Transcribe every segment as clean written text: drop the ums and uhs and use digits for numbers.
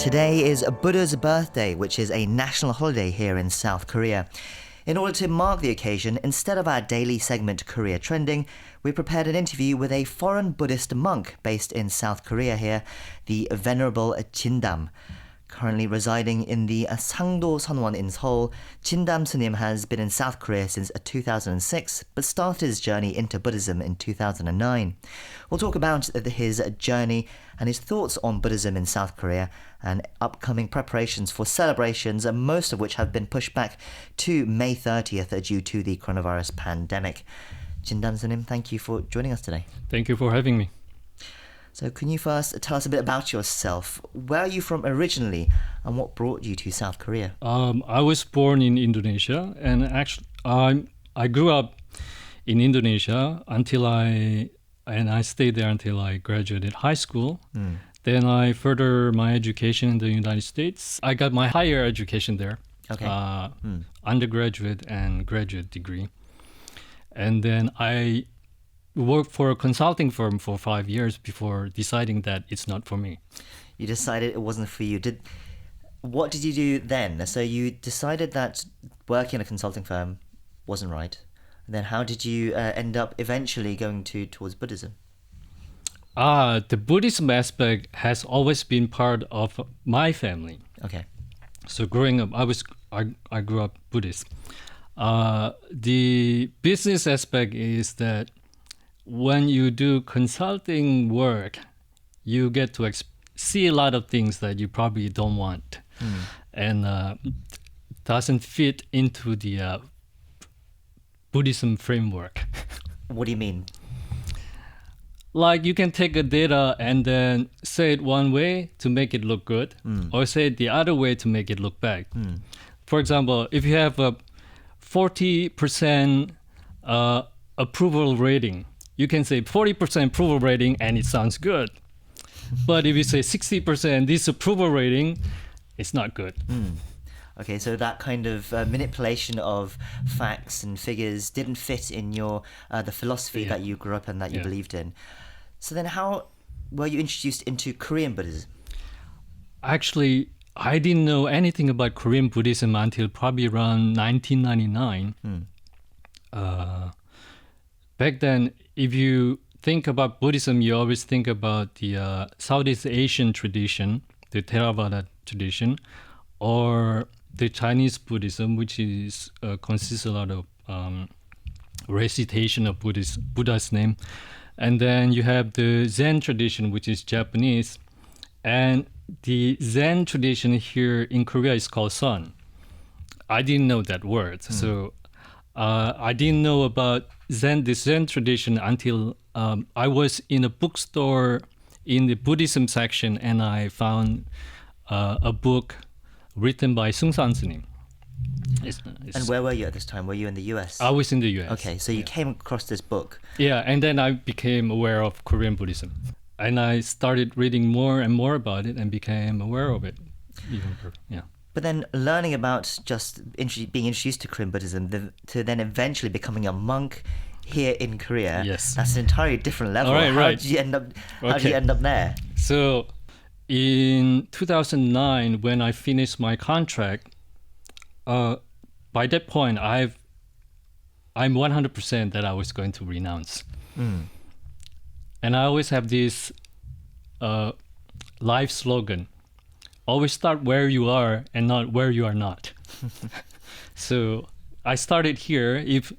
Today is Buddha's birthday, which is a national holiday here in South Korea. In order to mark the occasion, instead of our daily segment Korea Trending, we prepared an interview with a foreign Buddhist monk based in South Korea here, the Venerable Jindam. Currently residing in the Sangdo Sunwon in Seoul, Jindam Sunim has been in South Korea since 2006, but started his journey into Buddhism in 2009. We'll talk about his journey and his thoughts on Buddhism in South Korea and upcoming preparations for celebrations, most of which have been pushed back to May 30th due to the coronavirus pandemic. Jindam Sunim, thank you for joining us today. Thank you for having me. So can you first tell us a bit about yourself? Where are you from originally and what brought you to South Korea? I was born in Indonesia, and actually I grew up in Indonesia until I stayed there until I graduated high school. Then I furthered my education in the United States. I got my higher education there, undergraduate and graduate degree. And then I worked for a consulting firm for 5 years before deciding that it's not for me. You decided it wasn't for you. What did you do then? So you decided that working in a consulting firm wasn't right. And then how did you end up eventually going towards Buddhism? The Buddhism aspect has always been part of my family. Okay. So growing up, I grew up Buddhist. The business aspect is that when you do consulting work, you get to see a lot of things that you probably don't want, and doesn't fit into the Buddhism framework. What do you mean? Like you can take a data and then say it one way to make it look good, or say it the other way to make it look bad. For example, if you have a 40% approval rating, you can say 40% approval rating and it sounds good. But if you say 60% disapproval rating, it's not good. Okay, so that kind of manipulation of facts and figures didn't fit in your the philosophy that you grew up in, that you believed in. So then how were you introduced into Korean Buddhism? Actually, I didn't know anything about Korean Buddhism until probably around 1999. Back then, if you think about Buddhism, you always think about the Southeast Asian tradition, the Theravada tradition, or the Chinese Buddhism, which is consists a lot of recitation of Buddha's name. And then you have the Zen tradition, which is Japanese. And the Zen tradition here in Korea is called Sun. I didn't know that word. So I didn't know about the Zen tradition until I was in a bookstore in the Buddhism section, and I found a book written by Seungsan Sunim. And where were you at this time? Were you in the US? I was in the US. Okay, so you came across this book. Yeah, and then I became aware of Korean Buddhism. And I started reading more and more about it and became aware of it. But then learning about just being introduced to Korean Buddhism to then eventually becoming a monk here in Korea, that's an entirely different level. How did you end up there? So in 2009, when I finished my contract, by that point, I'm 100% that I was going to renounce. And I always have this life slogan: always start where you are and not where you are not. So I started here. If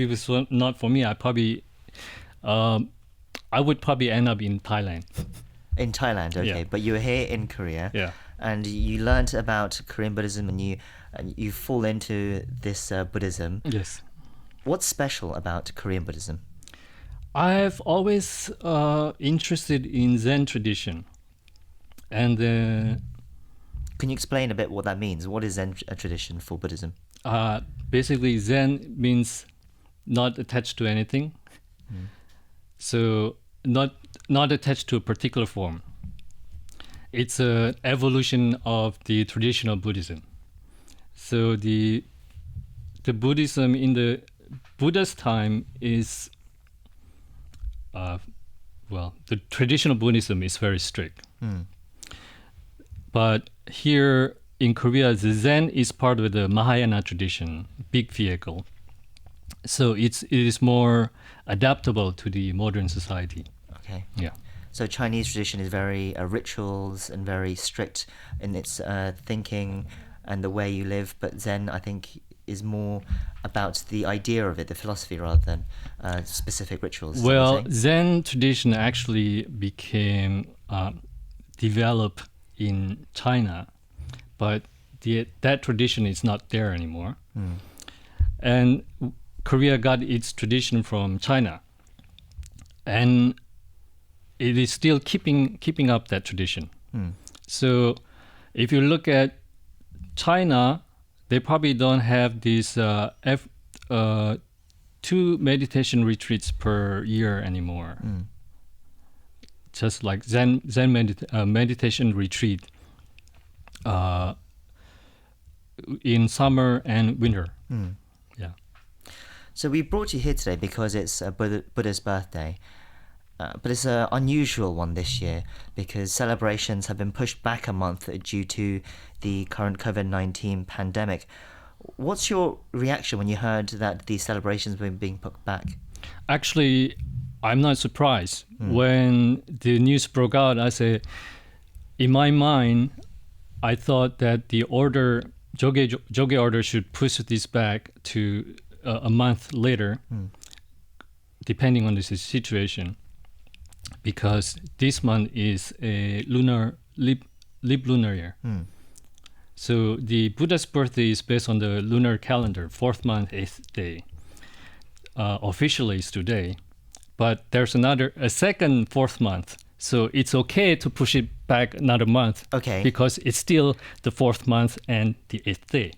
it was not for me, I would probably end up in Thailand. In Thailand, okay. Yeah. But you were here in Korea, and you learned about Korean Buddhism, and you fall into this Buddhism. Yes. What's special about Korean Buddhism? I've always interested in Zen tradition, and can you explain a bit what that means? What is Zen tradition for Buddhism? Basically, Zen means not attached to anything. So not attached to a particular form. It's an evolution of the traditional Buddhism. So the Buddhism in the Buddha's time is the traditional Buddhism is very strict. But here in Korea, the Zen is part of the Mahayana tradition, big vehicle. So it is more adaptable to the modern society. Okay. Yeah. So Chinese tradition is very rituals and very strict in its thinking and the way you live, but Zen, I think, is more about the idea of it, the philosophy, rather than specific rituals. Well, Zen tradition actually became developed in China, but that tradition is not there anymore. And Korea got its tradition from China, and it is still keeping up that tradition. So if you look at China, they probably don't have these 2 meditation retreats per year anymore. Just like Zen meditation retreat in summer and winter. Yeah. So we brought you here today because it's Buddha's birthday. But it's an unusual one this year because celebrations have been pushed back a month due to the current COVID-19 pandemic. What's your reaction when you heard that these celebrations were being put back? Actually, I'm not surprised. When the news broke out, I said, in my mind, I thought that the Joge order should push this back to a month later, depending on the situation. Because this month is a leap lunar year. So the Buddha's birthday is based on the lunar calendar, 4th month, 8th day. Officially it's today, but there's a second 4th month. So it's okay to push it back another month. Okay. Because it's still the 4th month and the 8th day.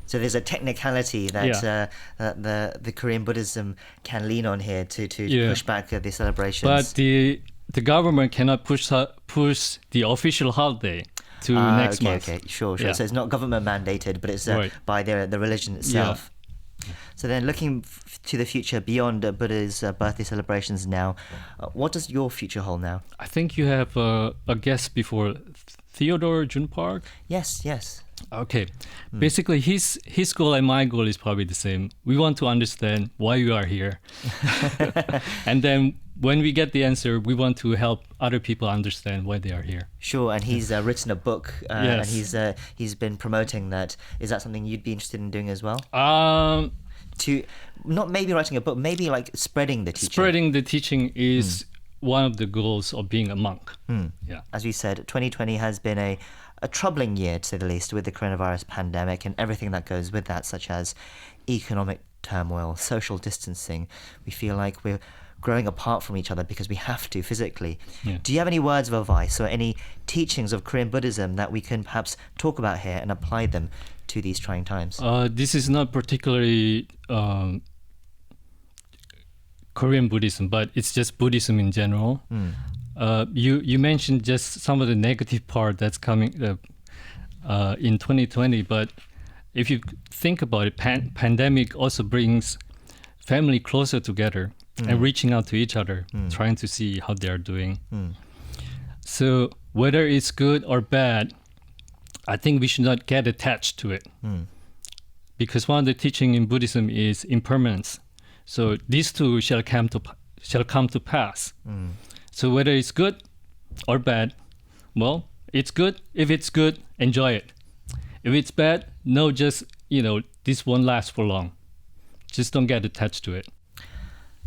So there's a technicality that the Korean Buddhism can lean on here to push back the celebrations. But the government cannot push the official holiday to next month. Okay, sure. Yeah. So it's not government mandated, but it's by the religion itself. Yeah. So then looking to the future beyond Buddha's birthday celebrations now, what does your future hold now? I think you have a guest before, Theodore Jun Park? Yes. Okay. Basically, his goal and my goal is probably the same. We want to understand why you are here. And then when we get the answer, we want to help other people understand why they are here. Sure, and he's written a book, Yes. and he's been promoting that. Is that something you'd be interested in doing as well? To not maybe writing a book, maybe like spreading the teaching. Spreading the teaching is one of the goals of being a monk. Yeah. As we said, 2020 has been a troubling year, to say the least, with the coronavirus pandemic and everything that goes with that, such as economic turmoil, social distancing. We feel like we're growing apart from each other because we have to physically. Yeah. Do you have any words of advice or any teachings of Korean Buddhism that we can perhaps talk about here and apply them to these trying times? This is not particularly Korean Buddhism, but it's just Buddhism in general. You mentioned just some of the negative part that's coming in 2020, but if you think about it, pandemic also brings family closer together and reaching out to each other, trying to see how they are doing. So whether it's good or bad, I think we should not get attached to it. Because one of the teaching in Buddhism is impermanence. So these two shall come to pass. So whether it's good or bad, well, it's good. If it's good, enjoy it. If it's bad, no, just, this won't last for long. Just don't get attached to it.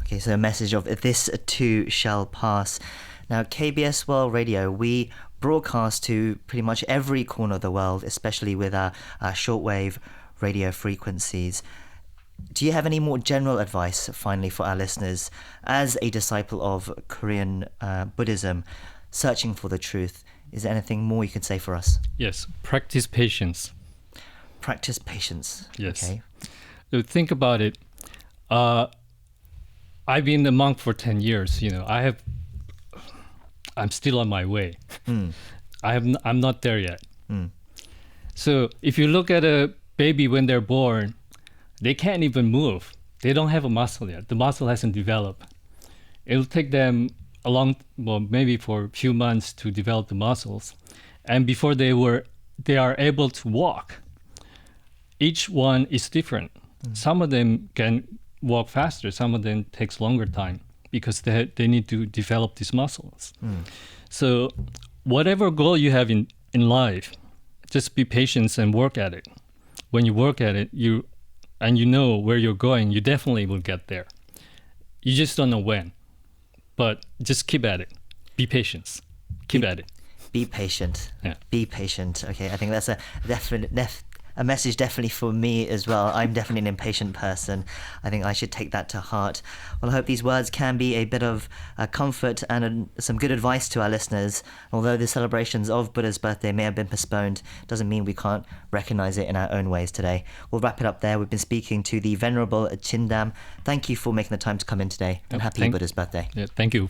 Okay, so a message of this too shall pass. Now, KBS World Radio, we broadcast to pretty much every corner of the world, especially with our shortwave radio frequencies. Do you have any more general advice, finally, for our listeners as a disciple of Korean Buddhism, searching for the truth? Is there anything more you can say for us? Yes, practice patience. Practice patience. Yes. Okay. So think about it. I've been a monk for 10 years. I'm still on my way. I'm not there yet. So if you look at a baby when they're born, they can't even move. They don't have a muscle yet. The muscle hasn't developed. It'll take them maybe for a few months to develop the muscles. And before they are able to walk, each one is different. Some of them can walk faster, some of them takes longer time because they need to develop these muscles. So whatever goal you have in life, just be patient and work at it. When you work at it, you know where you're going, you definitely will get there. You just don't know when. But just keep at it. Be patient. Keep at it. Be patient. Yeah. Be patient. Okay, I think that's a message definitely for me as well. I'm definitely an impatient person. I think I should take that to heart. Well, I hope these words can be a bit of comfort and some good advice to our listeners. Although the celebrations of Buddha's birthday may have been postponed, doesn't mean we can't recognize it in our own ways today. We'll wrap it up there. We've been speaking to the Venerable Jindam. Thank you for making the time to come in today, and happy Buddha's birthday. Yeah, thank you.